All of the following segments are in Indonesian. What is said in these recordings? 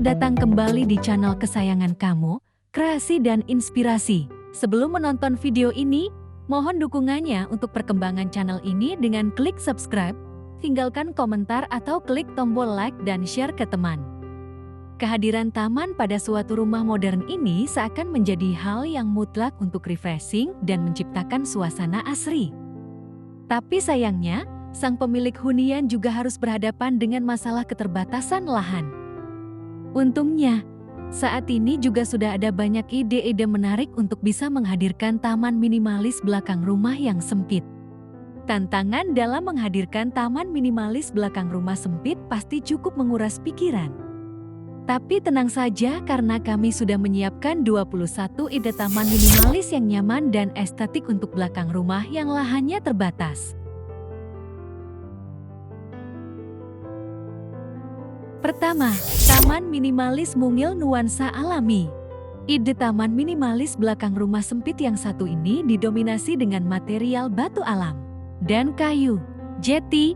datang kembali di channel kesayangan kamu, Kreasi dan Inspirasi. Sebelum menonton video ini, mohon dukungannya untuk perkembangan channel ini dengan klik subscribe, tinggalkan komentar atau klik tombol like dan share ke teman. Kehadiran taman pada suatu rumah modern ini seakan menjadi hal yang mutlak untuk refreshing dan menciptakan suasana asri. Tapi sayangnya, sang pemilik hunian juga harus berhadapan dengan masalah keterbatasan lahan. Untungnya, saat ini juga sudah ada banyak ide-ide menarik untuk bisa menghadirkan taman minimalis belakang rumah yang sempit. Tantangan dalam menghadirkan taman minimalis belakang rumah sempit pasti cukup menguras pikiran. Tapi tenang saja karena kami sudah menyiapkan 21 ide taman minimalis yang nyaman dan estetik untuk belakang rumah yang lahannya terbatas. Pertama, taman minimalis mungil nuansa alami. Ide taman minimalis belakang rumah sempit yang satu ini didominasi dengan material batu alam dan kayu jati.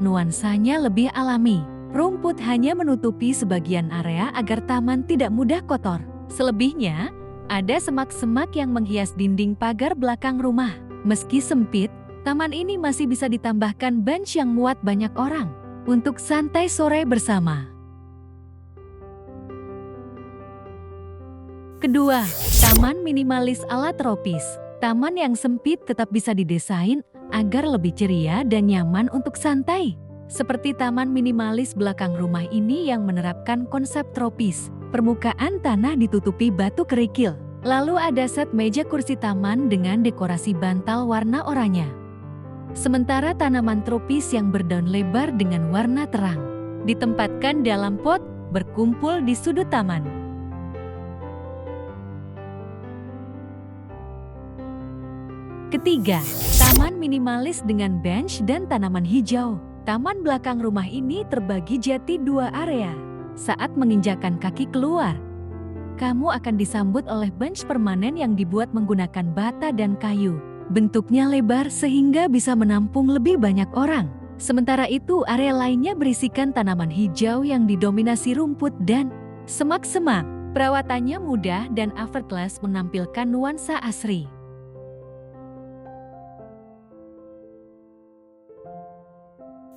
Nuansanya lebih alami. Rumput hanya menutupi sebagian area agar taman tidak mudah kotor. Selebihnya, ada semak-semak yang menghias dinding pagar belakang rumah. Meski sempit, taman ini masih bisa ditambahkan bench yang muat banyak orang untuk santai sore bersama. Kedua, taman minimalis ala tropis. Taman yang sempit tetap bisa didesain agar lebih ceria dan nyaman untuk santai. Seperti taman minimalis belakang rumah ini yang menerapkan konsep tropis. Permukaan tanah ditutupi batu kerikil. Lalu ada set meja kursi taman dengan dekorasi bantal warna oranye. Sementara tanaman tropis yang berdaun lebar dengan warna terang ditempatkan dalam pot berkumpul di sudut taman. Ketiga, taman minimalis dengan bench dan tanaman hijau. Taman belakang rumah ini terbagi jadi dua area. Saat menginjakan kaki keluar, kamu akan disambut oleh bench permanen yang dibuat menggunakan bata dan kayu. Bentuknya lebar sehingga bisa menampung lebih banyak orang. Sementara itu area lainnya berisikan tanaman hijau yang didominasi rumput dan semak-semak. Perawatannya mudah dan effortless menampilkan nuansa asri.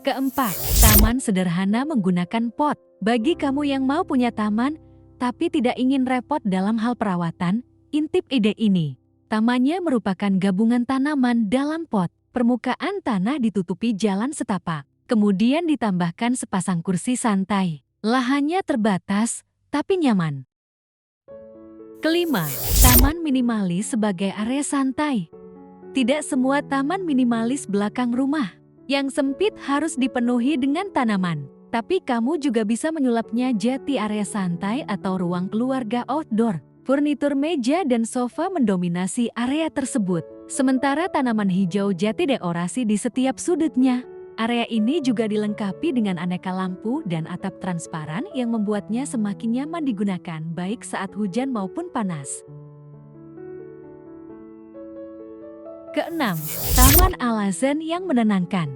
Keempat, taman sederhana menggunakan pot. Bagi kamu yang mau punya taman, tapi tidak ingin repot dalam hal perawatan, intip ide ini. Tamannya merupakan gabungan tanaman dalam pot. Permukaan tanah ditutupi jalan setapak. Kemudian ditambahkan sepasang kursi santai. Lahannya terbatas, tapi nyaman. Kelima, taman minimalis sebagai area santai. Tidak semua taman minimalis belakang rumah yang sempit harus dipenuhi dengan tanaman. Tapi kamu juga bisa menyulapnya jadi area santai atau ruang keluarga outdoor. Furnitur meja dan sofa mendominasi area tersebut. Sementara tanaman hijau jati dekorasi di setiap sudutnya. Area ini juga dilengkapi dengan aneka lampu dan atap transparan yang membuatnya semakin nyaman digunakan baik saat hujan maupun panas. Keenam, taman ala zen yang menenangkan.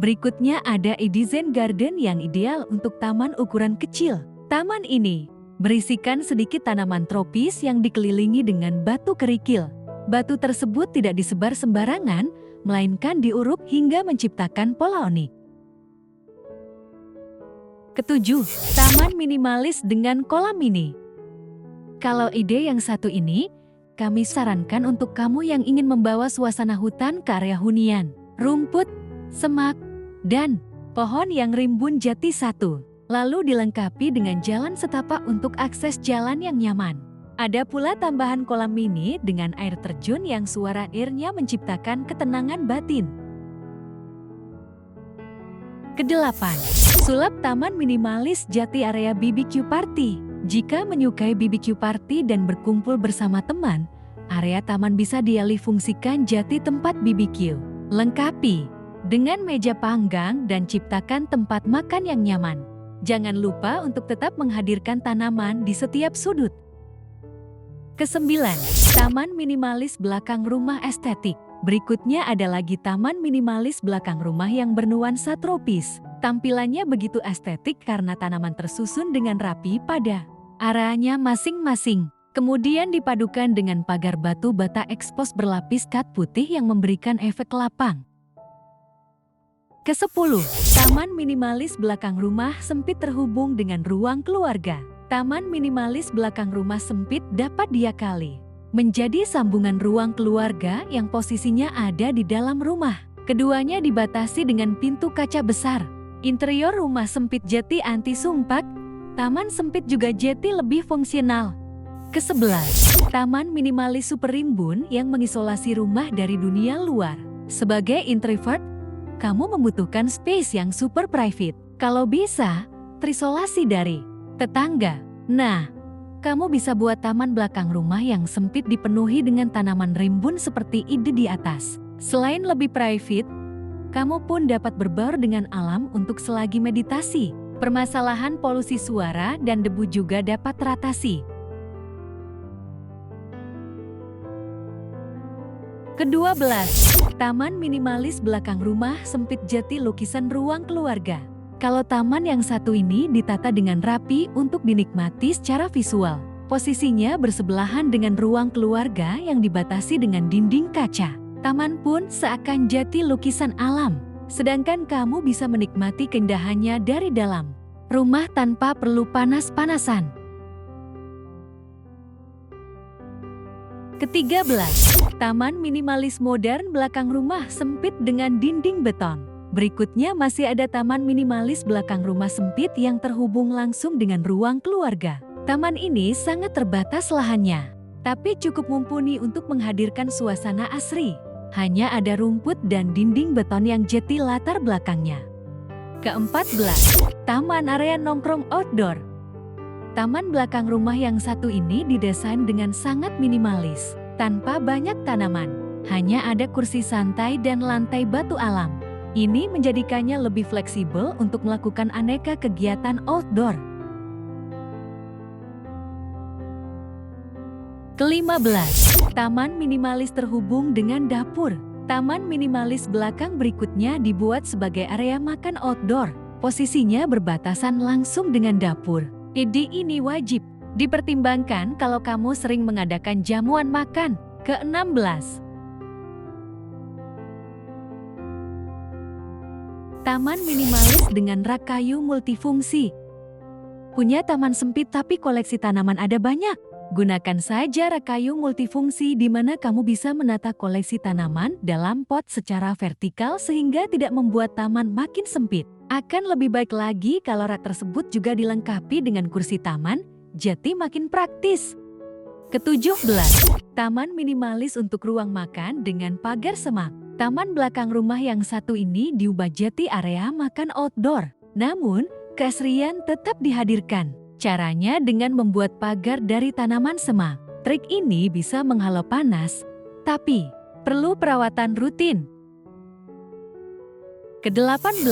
Berikutnya ada ide zen garden yang ideal untuk taman ukuran kecil. Taman ini berisikan sedikit tanaman tropis yang dikelilingi dengan batu kerikil. Batu tersebut tidak disebar sembarangan, melainkan diuruk hingga menciptakan pola unik. Ketujuh, taman minimalis dengan kolam mini. Kalau ide yang satu ini, kami sarankan untuk kamu yang ingin membawa suasana hutan ke area hunian. Rumput, semak, dan pohon yang rimbun jati satu. Lalu dilengkapi dengan jalan setapak untuk akses jalan yang nyaman. Ada pula tambahan kolam mini dengan air terjun yang suara airnya menciptakan ketenangan batin. Kedelapan, sulap taman minimalis jati area BBQ party. Jika menyukai BBQ party dan berkumpul bersama teman, area taman bisa dialih fungsikan jati tempat BBQ. Lengkapi dengan meja panggang dan ciptakan tempat makan yang nyaman. Jangan lupa untuk tetap menghadirkan tanaman di setiap sudut. Kesembilan, taman minimalis belakang rumah estetik. Berikutnya ada lagi taman minimalis belakang rumah yang bernuansa tropis. Tampilannya begitu estetik karena tanaman tersusun dengan rapi pada areanya masing-masing. Kemudian dipadukan dengan pagar batu bata ekspos berlapis kat putih yang memberikan efek lapang. Ke-10, taman minimalis belakang rumah sempit terhubung dengan ruang keluarga. Taman minimalis belakang rumah sempit dapat diakali menjadi sambungan ruang keluarga yang posisinya ada di dalam rumah. Keduanya dibatasi dengan pintu kaca besar. Interior rumah sempit jati anti sumpak, taman sempit juga jati lebih fungsional. Ke-11, taman minimalis super rimbun yang mengisolasi rumah dari dunia luar. Sebagai introvert, kamu membutuhkan space yang super private. Kalau bisa, terisolasi dari tetangga. Nah, kamu bisa buat taman belakang rumah yang sempit dipenuhi dengan tanaman rimbun seperti ide di atas. Selain lebih private, kamu pun dapat berbaur dengan alam untuk selagi meditasi. Permasalahan polusi suara dan debu juga dapat teratasi. Ke-12, taman minimalis belakang rumah sempit jati lukisan ruang keluarga. Kalau taman yang satu ini ditata dengan rapi untuk dinikmati secara visual. Posisinya bersebelahan dengan ruang keluarga yang dibatasi dengan dinding kaca. Taman pun seakan jati lukisan alam. Sedangkan kamu bisa menikmati keindahannya dari dalam rumah tanpa perlu panas-panasan. Ke-13, taman minimalis modern belakang rumah sempit dengan dinding beton. Berikutnya masih ada taman minimalis belakang rumah sempit yang terhubung langsung dengan ruang keluarga. Taman ini sangat terbatas lahannya, tapi cukup mumpuni untuk menghadirkan suasana asri. Hanya ada rumput dan dinding beton yang jati latar belakangnya. Ke-14, taman area nongkrong outdoor. Taman belakang rumah yang satu ini didesain dengan sangat minimalis, tanpa banyak tanaman. Hanya ada kursi santai dan lantai batu alam. Ini menjadikannya lebih fleksibel untuk melakukan aneka kegiatan outdoor. Ke-15, taman minimalis terhubung dengan dapur. Taman minimalis belakang berikutnya dibuat sebagai area makan outdoor. Posisinya berbatasan langsung dengan dapur. Ide ini wajib dipertimbangkan kalau kamu sering mengadakan jamuan makan. Ke-16, taman minimalis dengan rak kayu multifungsi. Punya taman sempit tapi koleksi tanaman ada banyak? Gunakan saja rak kayu multifungsi di mana kamu bisa menata koleksi tanaman dalam pot secara vertikal sehingga tidak membuat taman makin sempit. Akan lebih baik lagi kalau rak tersebut juga dilengkapi dengan kursi taman, jadi makin praktis. Ke-17, taman minimalis untuk ruang makan dengan pagar semak. Taman belakang rumah yang satu ini diubah jadi area makan outdoor. Namun, keasrian tetap dihadirkan. Caranya dengan membuat pagar dari tanaman semak. Trik ini bisa menghalau panas, tapi perlu perawatan rutin. Ke-18,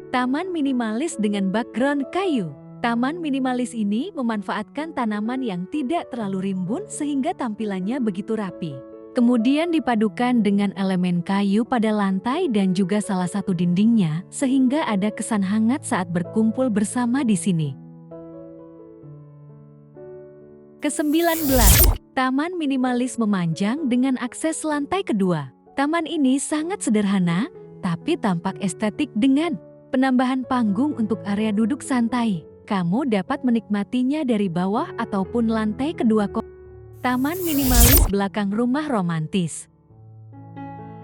taman minimalis dengan background kayu. Taman minimalis ini memanfaatkan tanaman yang tidak terlalu rimbun sehingga tampilannya begitu rapi. Kemudian dipadukan dengan elemen kayu pada lantai dan juga salah satu dindingnya sehingga ada kesan hangat saat berkumpul bersama di sini. Ke-19, taman minimalis memanjang dengan akses lantai kedua. Taman ini sangat sederhana, tapi tampak estetik dengan penambahan panggung untuk area duduk santai. Kamu dapat menikmatinya dari bawah ataupun lantai kedua. Taman minimalis belakang rumah romantis.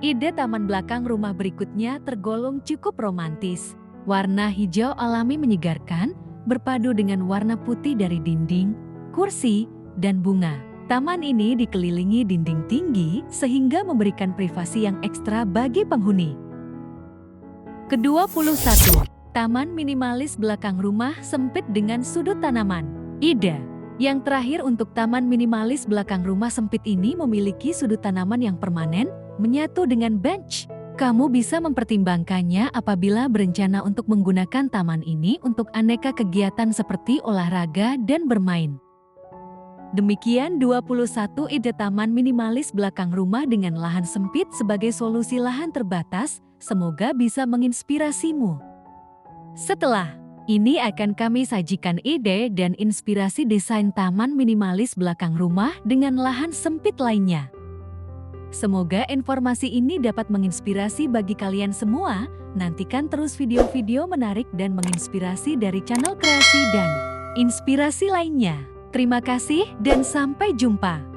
Ide taman belakang rumah berikutnya tergolong cukup romantis. Warna hijau alami menyegarkan, berpadu dengan warna putih dari dinding, kursi, dan bunga. Taman ini dikelilingi dinding tinggi sehingga memberikan privasi yang ekstra bagi penghuni. Ke-21, taman minimalis belakang rumah sempit dengan sudut tanaman. Ide yang terakhir untuk taman minimalis belakang rumah sempit ini memiliki sudut tanaman yang permanen, menyatu dengan bench. Kamu bisa mempertimbangkannya apabila berencana untuk menggunakan taman ini untuk aneka kegiatan seperti olahraga dan bermain. Demikian 21 ide taman minimalis belakang rumah dengan lahan sempit sebagai solusi lahan terbatas, semoga bisa menginspirasimu. Setelah ini akan kami sajikan ide dan inspirasi desain taman minimalis belakang rumah dengan lahan sempit lainnya. Semoga informasi ini dapat menginspirasi bagi kalian semua. Nantikan terus video-video menarik dan menginspirasi dari channel kreasi dan inspirasi lainnya. Terima kasih dan sampai jumpa.